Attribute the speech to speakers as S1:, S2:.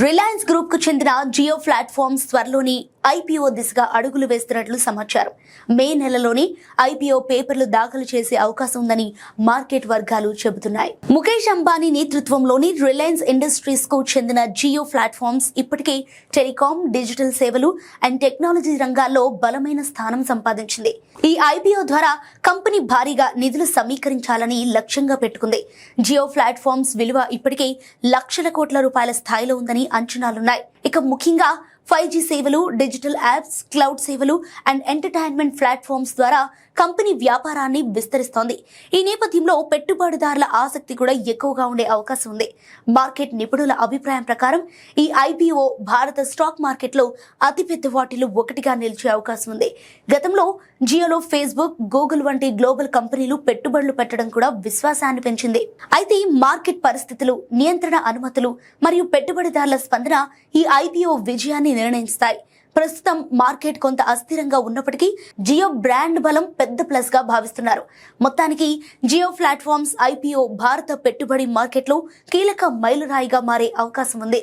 S1: Reliance group కు చెందిన Jio platforms త్వరలోని IPO దిశగా అడుగులు వేస్తున్నట్లు సమాచారం. మే నెలలోని ఐపీఓ పేపర్లు దాఖలు చేసే అవకాశం ఉందని మార్కెట్ వర్గాలు చెబుతున్నాయి. ముఖేష్ అంబానీ నేతృత్వంలోని రిలయన్స్ ఇండస్ట్రీస్ కు చెందిన జియో ప్లాట్ఫామ్స్ ఇప్పటికే టెలికాం, డిజిటల్ సేవలు అండ్ టెక్నాలజీ రంగాల్లో బలమైన స్థానం సంపాదించింది. ఈ ఐపీఓ ద్వారా కంపెనీ భారీగా నిధులు సమీకరించాలని లక్ష్యంగా పెట్టుకుంది. జియో ప్లాట్ఫామ్స్ విలువ ఇప్పటికే లక్షల కోట్ల రూపాయల స్థాయిలో ఉందని అంచనాలున్నాయి. ఇక ముఖ్యంగా 5G సేవలు, డిజిటల్ యాప్స్, క్లౌడ్ సేవలు అండ్ ఎంటర్టైన్మెంట్ ప్లాట్ఫామ్స్ ద్వారా కంపెనీ వ్యాపారాన్ని విస్తరిస్తోంది. ఈ నేపథ్యంలో పెట్టుబడిదారుల ఆసక్తి కూడా ఎక్కువగా ఉండే అవకాశం ఉంది. మార్కెట్ నిపుణుల అభిప్రాయం ప్రకారం ఈ ఐపీఓ భారత స్టాక్ మార్కెట్లో అతిపెద్ద వాటిలో ఒకటిగా నిలిచే అవకాశం ఉంది. గతంలో జియోలో ఫేస్బుక్, గూగుల్ వంటి గ్లోబల్ కంపెనీలు పెట్టుబడులు పెట్టడం కూడా విశ్వాసాన్ని పెంచింది. అయితే మార్కెట్ పరిస్థితులు, నియంత్రణ అనుమతులు మరియు పెట్టుబడిదారుల స్పందన ఈ ఐపీఓ విజయాన్ని నిర్ణయిస్తాయి. ప్రస్తుతం మార్కెట్ కొంత అస్థిరంగా ఉన్నప్పటికీ జియో బ్రాండ్ బలం పెద్ద ప్లస్ గా భావిస్తున్నారు. మొత్తానికి జియో ప్లాట్ఫామ్స్ ఐపీఓ భారత పెట్టుబడి మార్కెట్లో కీలక మైలురాయిగా మారే అవకాశం ఉంది.